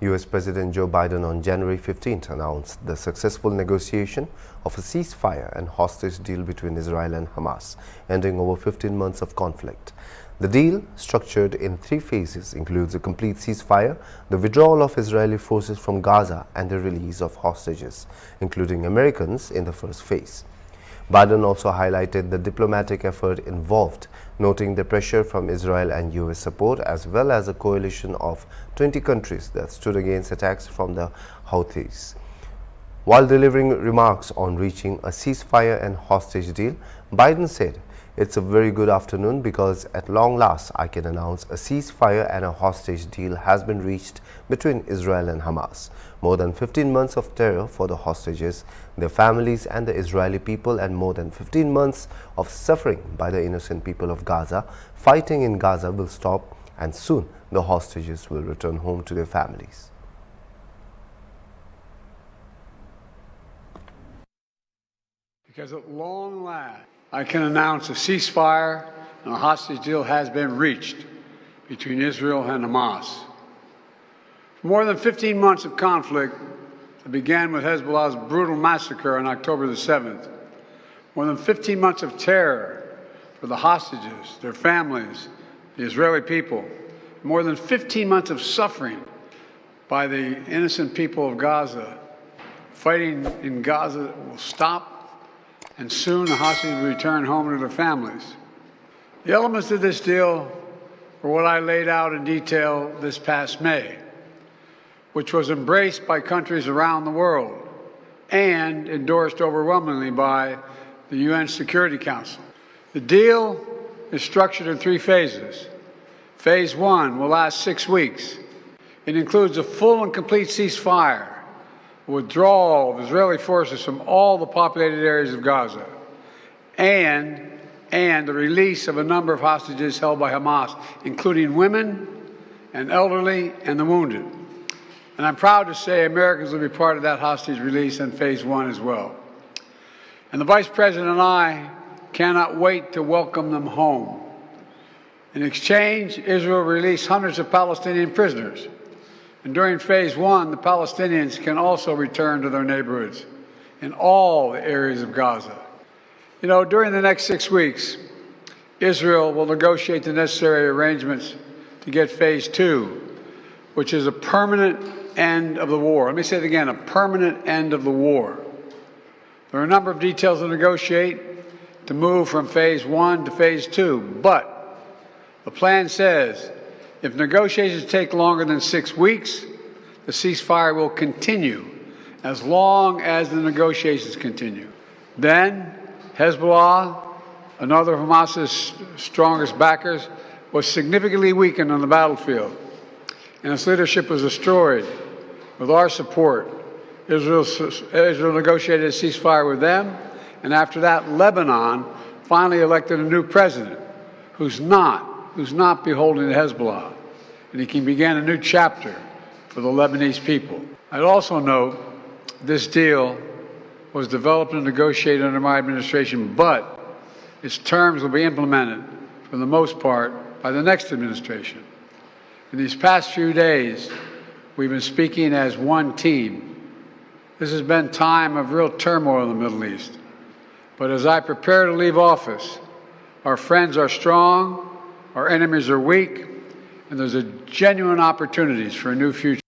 U.S. President Joe Biden on January 15th announced the successful negotiation of a ceasefire and hostage deal between Israel and Hamas, ending over 15 months of conflict. The deal, structured in 3 phases, includes a complete ceasefire, the withdrawal of Israeli forces from Gaza, and the release of hostages, including Americans, in the first phase. Biden also highlighted the diplomatic effort involved, noting the pressure from Israel and U.S. support, as well as a coalition of 20 countries that stood against attacks from the Houthis. While delivering remarks on reaching a ceasefire and hostage deal, Biden said, "It's a very good afternoon because at long last I can announce a ceasefire and a hostage deal has been reached between Israel and Hamas. More than 15 months of terror for the hostages, their families and the Israeli people, and more than 15 months of suffering by the innocent people of Gaza. Fighting in Gaza will stop, and soon the hostages will return home to their families." Because at long last, I can announce a ceasefire and a hostage deal has been reached between Israel and Hamas. For more than 15 months of conflict that began with Hezbollah's brutal massacre on October the 7th, more than 15 months of terror for the hostages, their families, the Israeli people, more than 15 months of suffering by the innocent people of Gaza. Fighting in Gaza will stop, and soon the hostages will return home to their families. The elements of this deal were what I laid out in detail this past May, which was embraced by countries around the world and endorsed overwhelmingly by the UN Security Council. The deal is structured in 3 phases. Phase 1 will last 6 weeks. It includes a full and complete ceasefire, withdrawal of Israeli forces from all the populated areas of Gaza, and the release of a number of hostages held by Hamas, including women and elderly and the wounded. And I'm proud to say Americans will be part of that hostage release in Phase 1 as well. And the Vice President and I cannot wait to welcome them home. In exchange, Israel released hundreds of Palestinian prisoners. And during Phase 1, the Palestinians can also return to their neighborhoods in all the areas of Gaza. You know, during the next 6 weeks, Israel will negotiate the necessary arrangements to get Phase 2, which is a permanent end of the war. Let me say it again, a permanent end of the war. There are a number of details to negotiate to move from Phase 1 to Phase 2, but the plan says if negotiations take longer than 6 weeks, the ceasefire will continue as long as the negotiations continue. Then Hezbollah, another of Hamas's strongest backers, was significantly weakened on the battlefield, and its leadership was destroyed. With our support, Israel negotiated a ceasefire with them, and after that, Lebanon finally elected a new president who's not beholden to Hezbollah, and he can begin a new chapter for the Lebanese people. I'd also note this deal was developed and negotiated under my administration, but its terms will be implemented, for the most part, by the next administration. In these past few days, we've been speaking as one team. This has been a time of real turmoil in the Middle East. But as I prepare to leave office, our friends are strong, our enemies are weak, and there's a genuine opportunities for a new future.